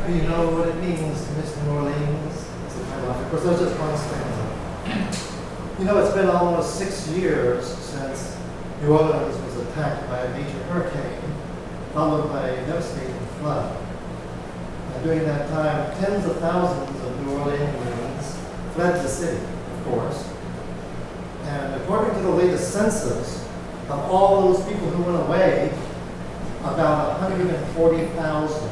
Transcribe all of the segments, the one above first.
Do you know what it means to miss New Orleans? That's the title. Of course, there's just one stanza. You know, it's been almost 6 years since New Orleans was attacked by a major hurricane, followed by a devastating flood. And during that time, tens of thousands of New Orleanians fled the city, of course. And according to the latest census, of all those people who went away, about 140,000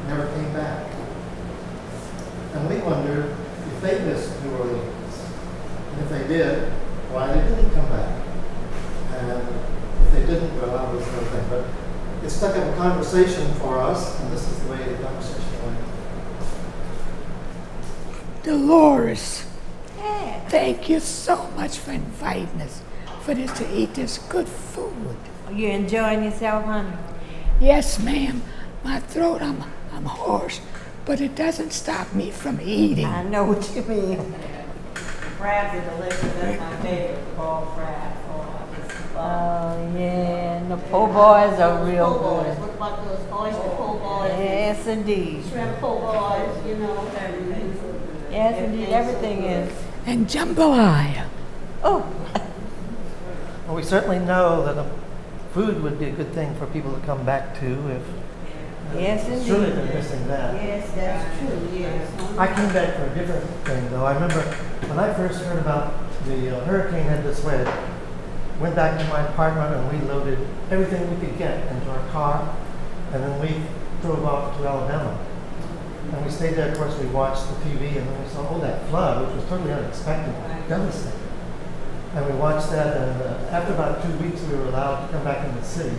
never came back. And we wondered if they missed New Orleans. And if they did, why they didn't come back. And if they didn't, well, that was another thing. But it stuck up a conversation for us, and this is the way the conversation went. Dolores, thank you so much for inviting us for this to eat this good food. You enjoying yourself, honey? Yes, ma'am. My throat, I'm hoarse, but it doesn't stop me from eating. I know what you mean. Crabs are delicious. That's my favorite, boiled crabs. Oh, yeah, and the po' boys are real good. What about those oyster po' boys? Yes, indeed. Shrimp po' boys, you know. Yes, indeed, everything is. And jambalaya. Oh. Well, we certainly know that food would be a good thing for people to come back to if Yes, indeed. surely they're missing that. Yes, that's true, yes. I came back for a different thing, though. I remember when I first heard about the hurricane had this way, went back to my apartment and we loaded everything we could get into our car, and then we drove off to Alabama. And we stayed there. Of course, we watched the TV, and then we saw, that flood, which was totally unexpected, devastating. And we watched that, and after about 2 weeks, we were allowed to come back in the city.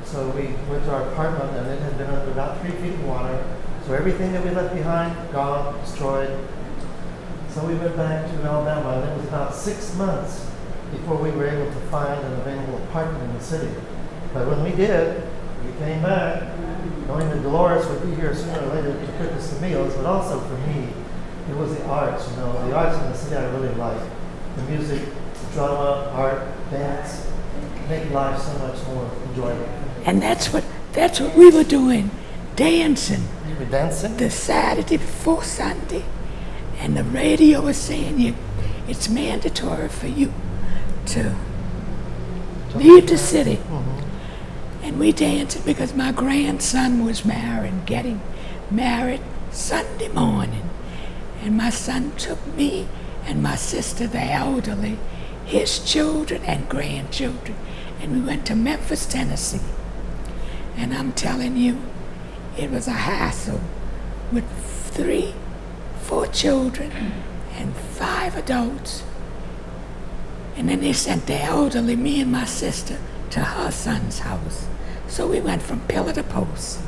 So we went to our apartment, and it had been under about 3 feet of water. So everything that we left behind, gone, destroyed. So we went back to Alabama, and it was about 6 months before we were able to find an available apartment in the city. But when we did, we came back, knowing that Dolores would be here sooner or later to cook us the meals, but also for me, it was the arts, the arts in the city I really like. The music, the drama, art, dance, make life so much more enjoyable. And that's what we were doing, dancing. You were dancing? The Saturday before Sunday. And the radio was saying it's mandatory for you to leave the city. Mm-hmm. And we danced because my grandson was getting married Sunday morning. And my son took me and my sister, the elderly, his children and grandchildren, and we went to Memphis, Tennessee. And I'm telling you, it was a hassle with 4 children and 5 adults. And then they sent the elderly, me and my sister, to her son's house. So we went from pillar to post.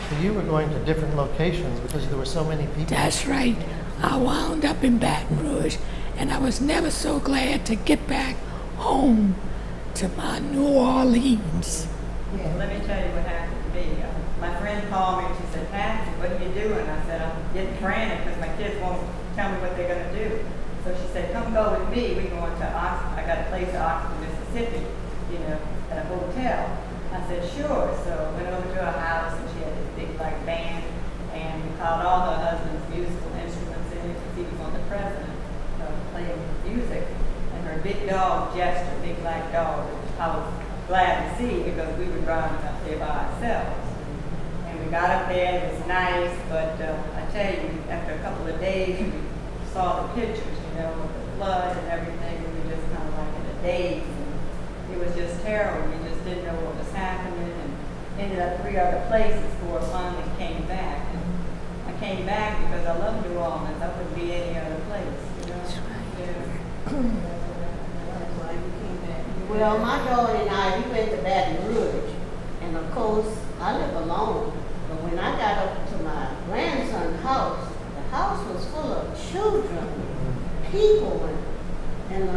So you were going to different locations because there were so many people. That's right. I wound up in Baton Rouge, and I was never so glad to get back home to my New Orleans. Yeah, let me tell you what happened to me. My friend called me and she said, "Patsy, what are you doing?" I said, "I'm getting frantic because my kids won't tell me what they're going to do." So she said, "Come go with me. We're going to Oxford. I got a place in Oxford, Mississippi, at a hotel." I said, "Sure." So I went over to her house and she had this big band, and we called all her husband's musical instruments in it because he was on the president playing music. And her big dog, Jester, big black dog, which I was glad to see because we were driving up there by ourselves. And we got up there and it was nice, but I tell you, after a couple of days, we saw the pictures, of the flood and everything, and we were just kind of like in a daze. And it was just terrible. We just didn't know what was happening, and ended up 3 other places before I finally came back. And I came back because I love New Orleans. I wouldn't be any other place. That's right. Yeah. That's why you came back. Well, my daughter and I, we went to Baton Rouge, and of course, I live alone. But when I got up to my grandson's house, the house was full of children, people, and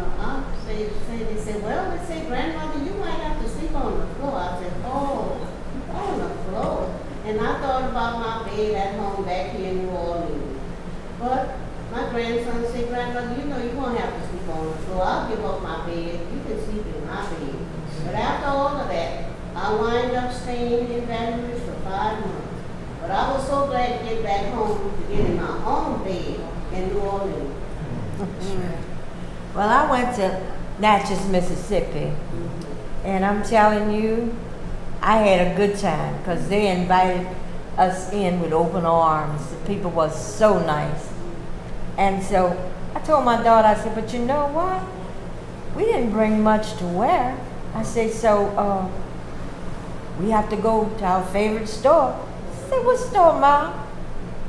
they said, "Well, they say, grandmother, you might have to sleep on the floor." I said, "Oh, on the floor." And I thought about my bed at home back here in New Orleans. But my grandson said, "Grandmother, you won't have to sleep on the floor. I'll give up my bed. You can sleep in my bed." But after all of that, I wind up staying in Baton Rouge for 5 months. But I was so glad to get back home to get in my own bed in New Orleans. Well, I went to Natchez, Mississippi, and I'm telling you, I had a good time because they invited us in with open arms. The people was so nice. And so I told my daughter, I said, but you know what? We didn't bring much to wear. I said, so we have to go to our favorite store. She said, what store, Mom?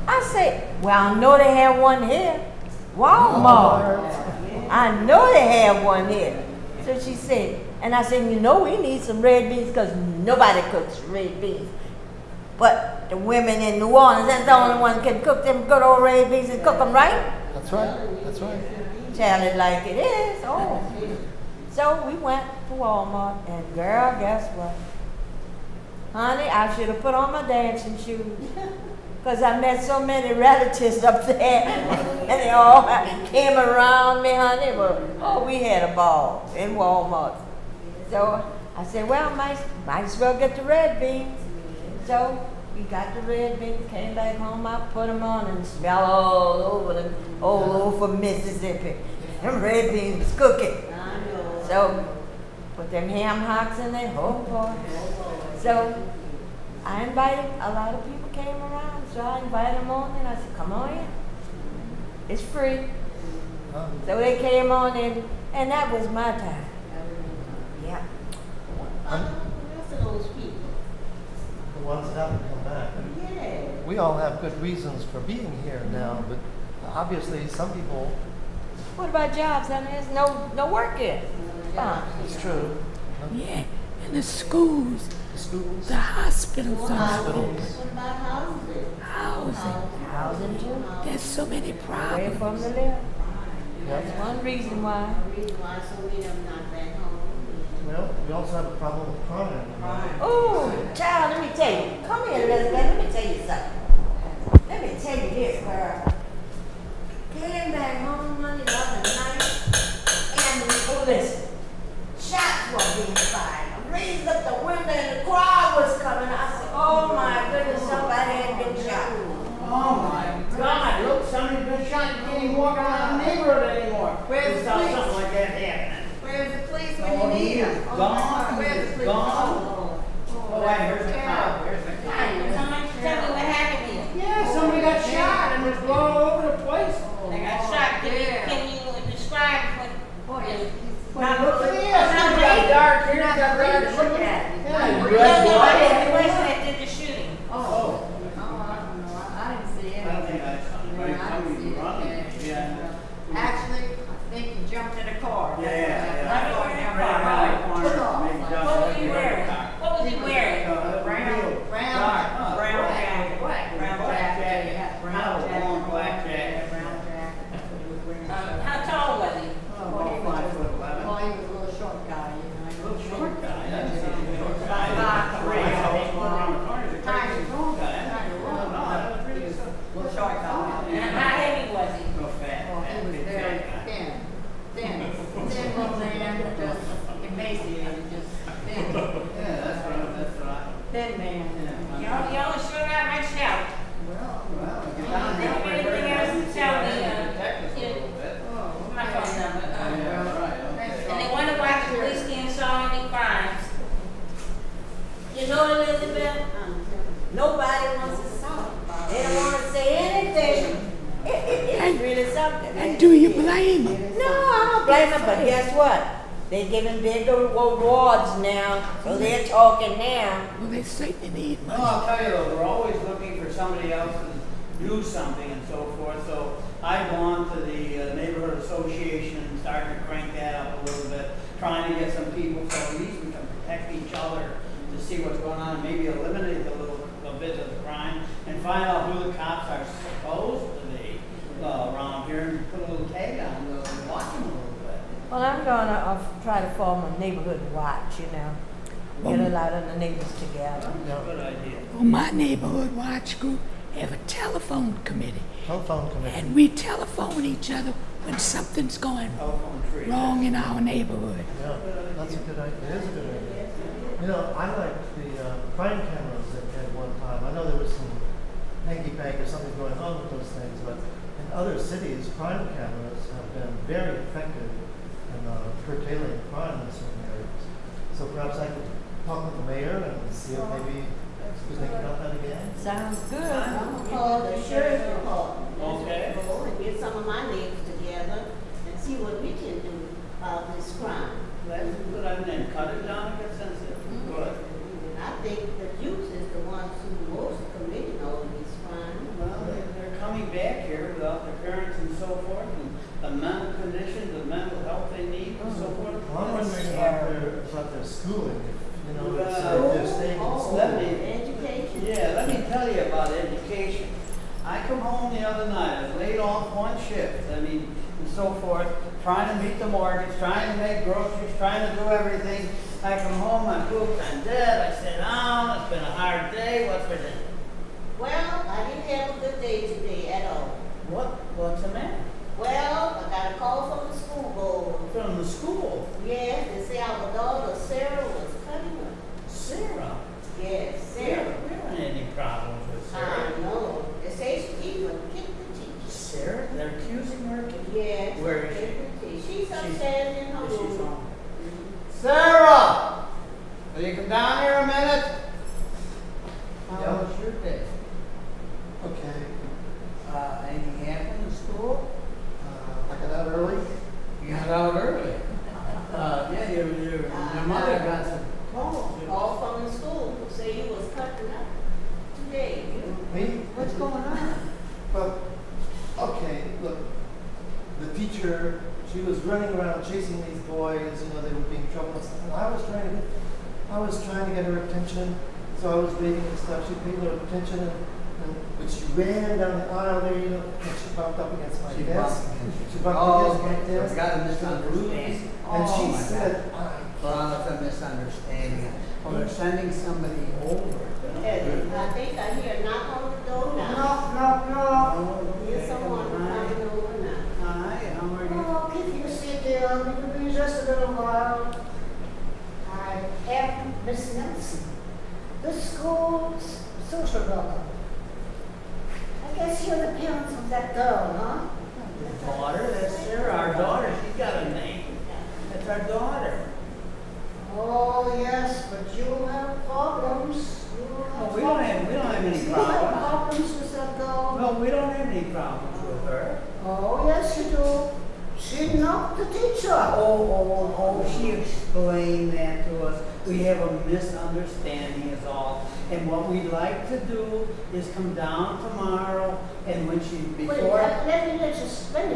I said, well, I know they have one here. Walmart. I know they have one here. So she said, and I said, you know, we need some red beans because nobody cooks red beans. But the women in New Orleans, that's the only one can cook them good old red beans and cook them right. That's right. That's right. Tell it like it is. Oh. So we went to Walmart, and girl, guess what? Honey, I should have put on my dancing shoes. Because I met so many relatives up there, and they all came around me, honey. Well, oh, we had a ball in Walmart. So I said, well, might as well get the red beans. So we got the red beans, came back home, I put them on and smell all over Mississippi. Them red beans was cooking. So put them ham hocks in there, oh boy. So I invited, a lot of people came around, so I invited them on and I said, come on in. It's free. So they came on in, and that was my time. Yeah. Rest of those people. The ones that haven't come back. Yeah. We all have good reasons for being here now, but obviously some people. What about jobs, honey? There's no work here. It's true. Yeah, and the schools, The schools. the hospitals, What about housing? housing. Housing too. There's so many Away problems. from the live. Yep. That's one reason why. The reason why so many of them not back home. Well, we also have a problem with crime. Oh, child, let me tell you. Come here, Elizabeth. Let me tell you something. Let me tell you this, girl. Came back home Monday the other night, and oh, listen, shots were being fired. I raised up the window, and the crowd was coming. I said, oh my goodness, somebody had been shot. Oh my God, look, somebody's been shot. You can't even walk around the neighborhood anymore. Where's the without police? something like that happening. Where's the police Oh, when you he need is them? gone. Where's the He's police? gone. Oh, wait, here's the car. Here's the car. Tell me what happened here. Yeah, somebody got shot and was blown all over the place. They got shot. Can you describe what? Now look at this. You got dark hair, you got red. Look at it. Yeah, The red blood. person that did the shooting. Oh. I didn't see it. I don't think I saw anybody coming running. Yeah. Actually, I think he jumped in a car. Yeah. Right over in a Right car. around the corner, maybe What just was like he the wearing? car. What was he wearing? Brown Brown jacket. Brown jacket. Not a long black jacket. How tall was he? About 5'11". Well, he was a little short guy, you know. Little short guy. That's a short guy. 5'3". I was going around the corner. He's a crazy tall guy. No, that was really Little short guy. And how heavy was he? no fat. Well, he was big very fat guy. thin little man, just emaciated, just thin. Yeah, that's what I. Thin man. Y'all sure got my shout. Well, get down there. Anything else to tell me? Protect us a little bit. My phone number. Yeah, right, okay. And they wonder why the police can't solve any crimes. You know, Elizabeth, nobody wants to solve. They don't want to say anything. It's really something. And do you blame them? No, I don't blame them, but guess what? They're giving bigger rewards now, so they're talking now. Well, they certainly need No, money. I'll tell you though, we're always looking for somebody else to do something and so forth. So I've gone to the neighborhood association and started to crank that up a little bit, trying to get some people so at least we can protect each other to see what's going on and maybe eliminate a bit of the crime and find out who the cops are supposed to be around here and put a little tag on them and watch them a little bit. Well, I'm gonna try to form a neighborhood watch, you know. Get a lot of the neighbors together. That's a good idea. Well, my neighborhood watch group have a telephone committee, Telephone committee. and we telephone each other when something's going Telephone tree. wrong in our neighborhood. Yeah, that's a good idea. It is a good idea. You know, I like the crime cameras that we had one time. I know there was some hanky-panky or something going on with those things, but in other cities, crime cameras have been very effective in curtailing crime in certain areas. So perhaps I could talk with the mayor and see if maybe we think about that again. Sounds good. I'm gonna call the sheriff's department. Okay. Go and get some of my neighbors together and see what we can do about this crime. That's a good idea. Cut it down and get sensitive. Good. And I think the youth is the ones who most committing all of these crimes. Well, they're coming back here without their parents and so forth, and the mental condition, the mental health they need and so forth. Well, I'm wondering about their schooling, if, you know, it's, Well, they're staying in school. let me- Education. Yeah, let me tell you about education. I come home the other night, I was laid off one shift, and so forth, trying to meet the mortgage, trying to make groceries, trying to do everything. I come home, I'm pooped, I'm dead, I sit down, it's been a hard day, what's for dinner? Well, I didn't have a good day today at all. What's the matter? Well, I got a call from the school board. From the school, Yes, they say our daughter Sarah was cutting her. Sarah. Yes, We Sarah. don't have any problems with Sarah. I know. They say she even kicked the teacher. Sarah, they're accusing her of Yes. Where is she? kicked the teacher. She's upstairs in her She's room. home. Sarah! Will you come down here a minute? How Yeah. was your day? Okay, Anything happened in school? I got out early. You got out early. Yeah, your mother got some calls. All from the school. Say you was cutting up today. Me? What's going on? But, okay, look, the teacher, she was running around chasing these boys, you know, they were being trouble and stuff, and I was trying to get her attention, so I was waiting and stuff, she paid her attention, and when she ran down the aisle there, you know, and she bumped up against my desk. She bumped against my desk. Got a misunderstanding. And Oh she my said, Well, it's a misunderstanding. Well, they're sending somebody over. I think I hear a knock on the door now. No. Here's someone coming over now. Hi, how are you? Oh, keep your seat there. We can be just a little while. I am Miss Nelson, the school's social worker. I guess you're the parents of that girl, huh? Daughter, that's Sarah, our daughter, she's got a name. That's our daughter. Oh, yes, but you have problems. Oh, we don't have any You have problems. problems with that girl? No, we don't have any problems with her. Oh, yes, you do. She knocked the teacher. Oh, she explained that to us. We have a misunderstanding is all. And what we'd like to do is come down tomorrow and when she, Wait, before. let me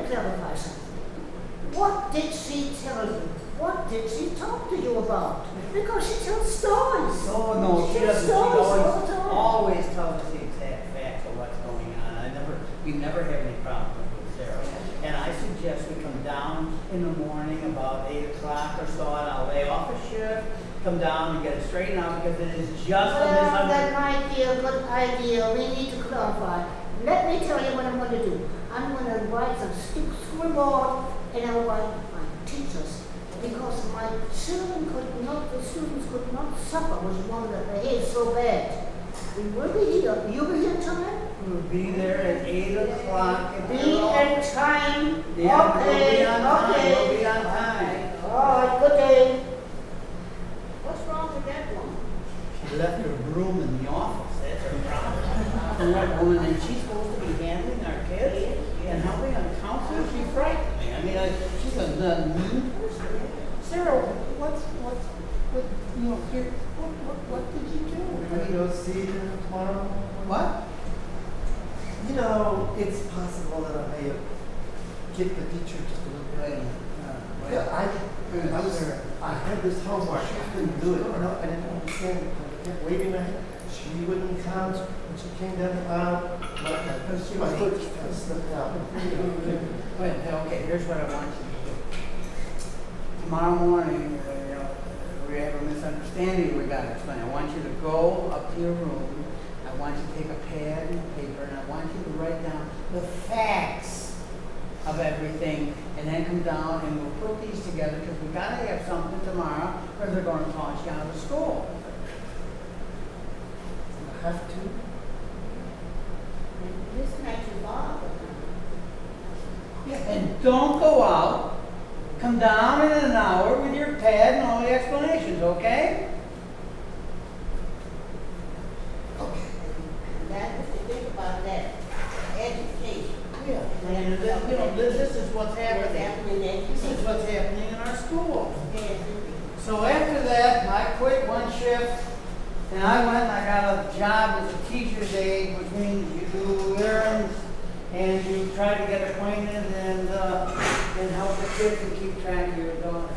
clarify something. What did she tell you? What did she talk to you about? Because she tells stories. No, she tells doesn't. She stories all the time. always tells us the exact facts of what's going on. We never have any problems with Sarah. And I suggest we come down in the morning about 8 o'clock or so, and I'll lay off a shift, come down and get it straightened out because it is just a Well, that misunderstanding. might be a good idea. We need to clarify. Let me tell you what I'm going to do. I'm going to invite some school board and I'll invite my teachers because my children the students could not suffer with one that behaved so bad. We will be here. You'll be here tonight? We'll be there at 8 o'clock. and Be we'll all- at time. Yeah, Okay, we'll be on time. okay. We'll be on time. All right, good day. What's wrong with that woman? She left her broom in the office. That's her problem. And that woman, and she's supposed to be handling our kids and helping them counsel. She frightened me. I mean, she's a mean person. Sarah, what did you do? Can we go see her tomorrow? What? You know, it's possible that I may have kicked the teacher just a little bit. Yeah, I had this homework, she couldn't do it, no, I didn't understand it, I kept waving my hand, she wouldn't count, when she came down the aisle, my foot just kind of slipped out. Wait, okay, here's what I want you to do. Tomorrow morning, we have a misunderstanding we got to explain. I want you to go up to your room. I want you to take a pad and paper, and I want you to write down the facts of everything, and then come down and we'll put these together because we got to have something tomorrow, or they're going to toss you out of school. I have to. don't go out. Come down in an hour with your pad and all the explanations, okay? Okay. And that, if you think about that, education. Yeah. And this is what's What's happening. happening in This is education. what's happening in our schools. Yes, indeed. So after that, I quit one shift, and I went and I got a job as a teacher's aide, which means you do errands, and you try to get acquainted and help the kids and keep track of your daughter.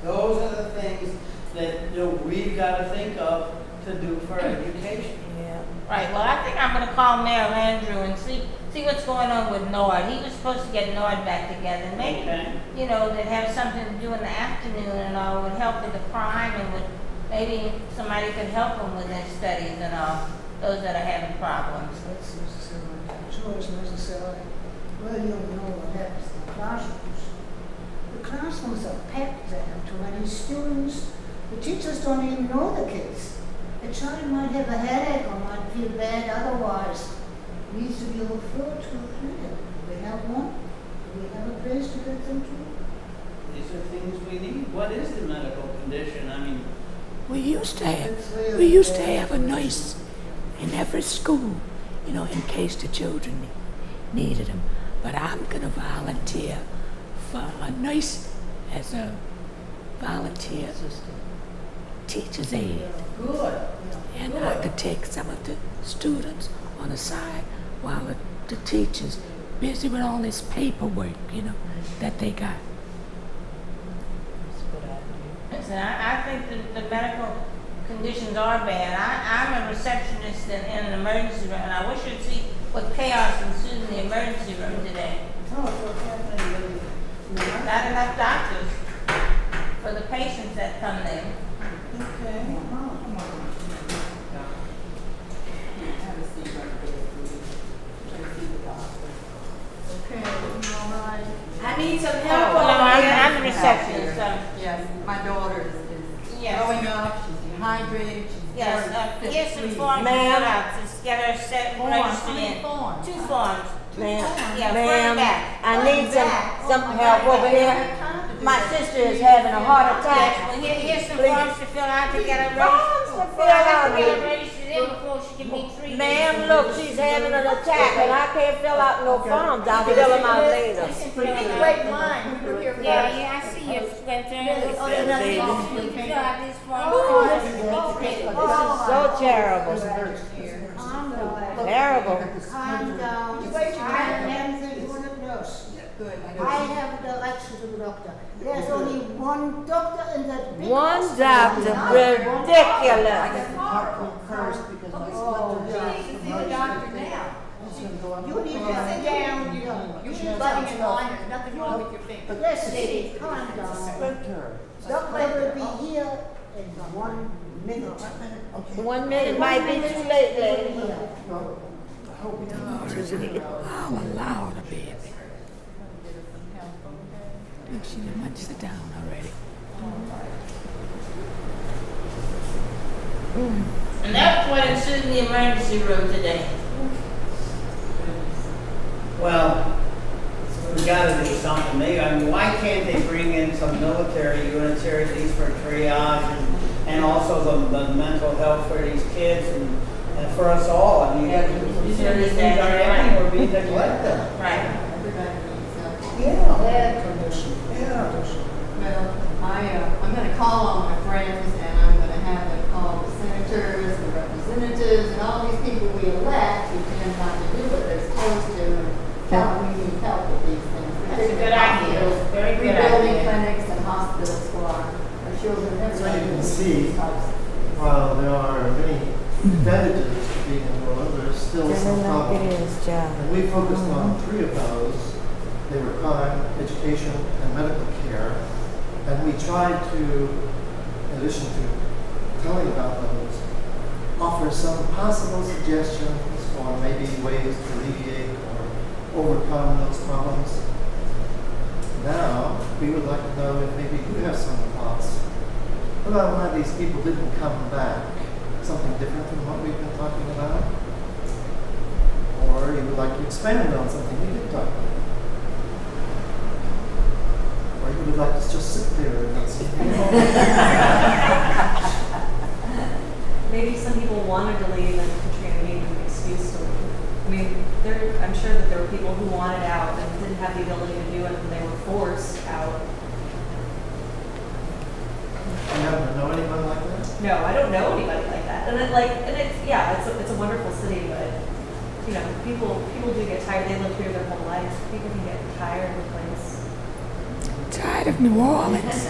Those are the things that we've got to think of to do for education. Yeah. Right, well, I think I'm gonna call Mayor Andrew and see what's going on with Nord. He was supposed to get Nord back together, and maybe, Okay. you know, they'd have something to do in the afternoon and all, would help with the crime, and would, maybe somebody could help them with their studies and all, those that are having problems. That's necessary. Well, you don't know what happens in the classrooms. The classrooms are packed, they have too many students. The teachers don't even know the kids. A child might have a headache or might feel bad otherwise. Needs to be referred to a clinic. Do we have one? Do we have a place to get them to? These are things we need. What is the medical condition? I mean, We used to It's really we used to bad. have a nurse in every school, you know, in case the children needed them. But I'm gonna volunteer for a nurse as a volunteer teacher's aide. good. And I could take some of the students on the side while the teachers busy with all this paperwork, you know, that they got. Listen, I think the medical conditions are bad. I'm a receptionist in an emergency room, and I wish you'd see what chaos ensued in the emergency room today. Oh, it's what's happening. Not enough doctors for the patients that come there. Okay. Have a seat right there, please. Try to see the doctor. Okay, you all right? I need some Oh, help no, over here. I'm the receptionist, so. Yes, my daughter is Yes. growing up, she's dehydrated, she's Yes, very here's some fit to forms to Ma'am. fill out, just get her set and Forms, registered how many in. forms? 2 forms. Ma'am, Yeah, front and back. I need some Oh, help over here. My sister is having a heart Yes, attack. well, here's some Please. forms to fill out to get her Forms to registered. fill Well, I have out. to get her registered in before she can be treated. Ma'am, look, she's having an attack and I can't fill out no forms. I'll fill them out later. Wait, mine, we were here first. Yeah, I see you, Spencer. Oh, there's another Baby. form. You can fill out these forms. Oh, this is so terrible. Calm down. Terrible. Calm down. You wait your I turn. am the nurse. Good. I have a direction to the doctor. There's only one doctor in that big One hospital. doctor, ridiculous. Oh, She's the doctor now. you need to sit down. You should let me line, there's nothing wrong with your finger. Listen, calm down. Doctor will be here in 1 minute. 1 minute might be too late, lady. I'll allow the baby. I think she done sit down already. And that's what ensued in the emergency room today. Well, we gotta do something. Maybe, I mean, why can't they bring in some military units here at least for triage and also the mental health for these kids and for us all? I mean, these things are happening, we're being neglected. Right. Everybody needs help. Yeah. Bad condition. Yeah. Well, I'm gonna call on my friends and I'm gonna have them call the senators, the representatives, and all these people we elect who tend not to do what they're supposed to and tell them we need help with these things. That's a good idea. Very good Rebuilding idea. clinics and hospitals for our children. So you can Everybody see, needs types of- while there are many advantages to being enrolled, there's still some problems. John. And we focused on 3 of those. They were crime, education, and medical care. And we tried to, in addition to telling about those, offer some possible suggestions for maybe ways to alleviate or overcome those problems. Now, we would like to know if maybe you have some thoughts about why these people didn't come back. Something different than what we've been talking about? Or you would like to expand on something we did talk about? who would like to just sit there and not see people. Maybe some people wanted to leave and Katrina gave them an excuse to leave. I mean, I'm sure that there were people who wanted out and didn't have the ability to do it and they were forced out. You happen to know anyone like that? No, I don't know anybody like that. And it's a wonderful city, but you know, people do get tired. They live here their whole life. People can get tired of the place. Tired of New Orleans.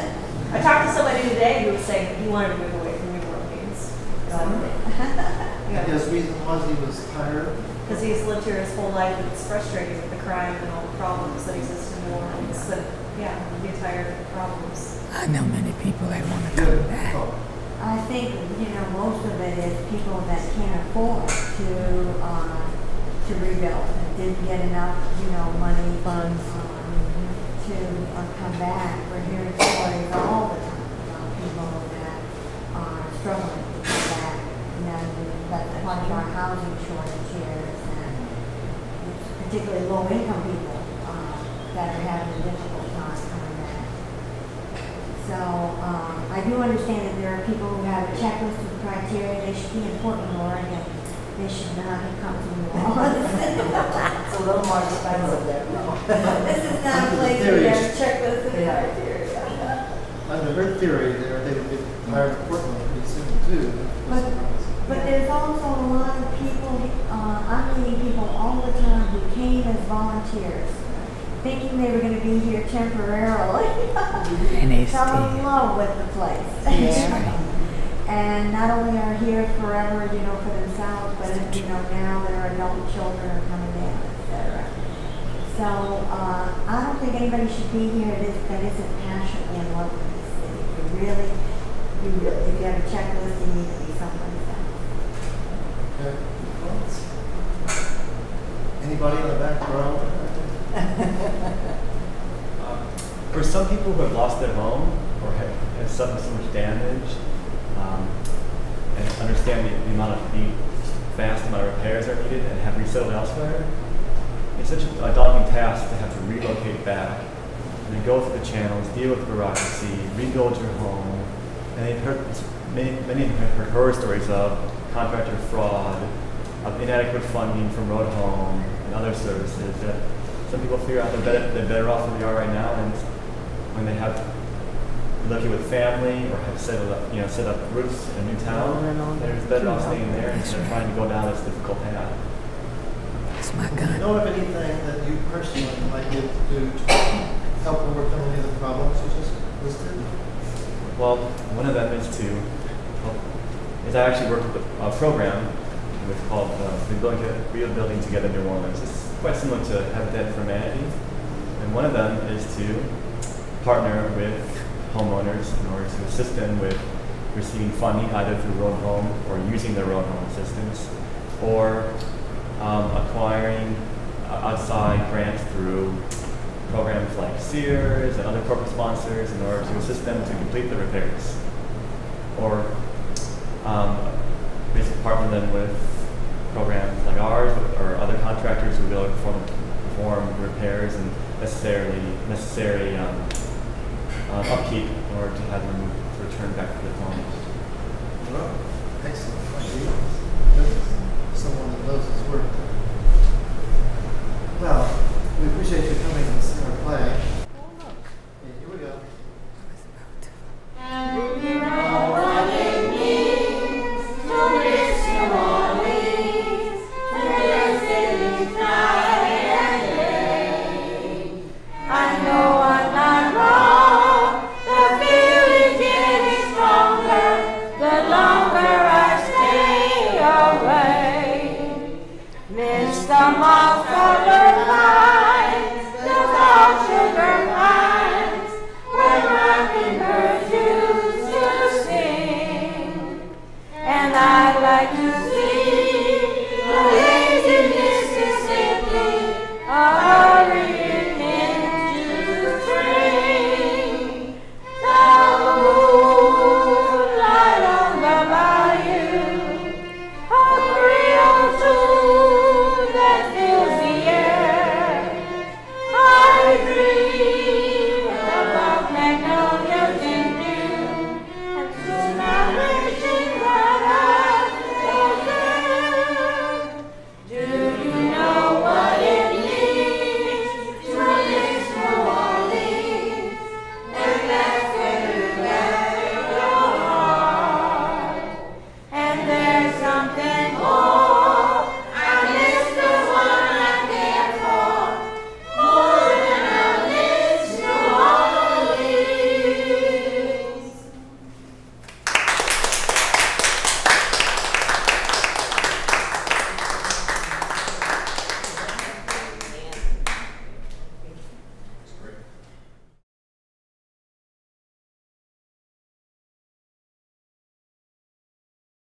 I talked to somebody today who was saying that he wanted to move away from New Orleans. I guess reason was he was tired. Because he's lived here his whole life and it's frustrating with the crime and all the problems that exist in New Orleans. But yeah, you get tired of the problems. I know many people that want to come back. I think, you know, most of it is people that can't afford to rebuild and didn't get enough, you know, money funds to come back. We're hearing stories all the time about people that are struggling to come back. You know, that's part of our housing shortage here, and it's particularly low-income people that are having a difficult time coming back. So I do understand that there are people who have a checklist of criteria. They should be in Portland, Oregon. They should not have come to New Orleans. It's a little more expensive there. This is not a place where you have a checklist of criteria. Under her theory, they would be hired in Portland pretty soon too. But there's also a lot of people, I'm meeting people all the time who came as volunteers, thinking they were going to be here temporarily. And they fell in stay. love with the place. That's And not only are here forever, you know, for themselves, but you know, now their adult children are coming in, etc. So I don't think anybody should be here that isn't passionately in love with this city. If you have a checklist, you need to be someplace else. Okay. Anybody in the back row? For some people who have lost their home or have suffered so much damage, and understand the vast amount of repairs are needed and have resettled elsewhere, it's such a daunting task to have to relocate back and then go through the channels, deal with bureaucracy, rebuild your home. And they've heard, many of them have heard horror stories of contractor fraud, of inadequate funding from Road Home and other services that some people figure out they're better off where they are right now, and when they have live here with family or have set up roots in a new town, they're better off staying there instead of trying to go down this difficult path. That's my Do you gun. know of anything that you personally might be able to do to help overcome any of the problems you just listed? Well, one of them is I actually work with a program called Rebuilding Together New Orleans. It's quite similar to Habitat for Humanity, and one of them is to partner with homeowners in order to assist them with receiving funding either through Road Home or using their Road Home assistance, or acquiring outside grants through programs like Sears and other corporate sponsors in order to assist them to complete the repairs, or basically partner them with programs like ours or other contractors who will be able to perform repairs and necessary upkeep in order to have them return back to their homes. Well, excellent. Someone that knows his work. Well, we appreciate you coming.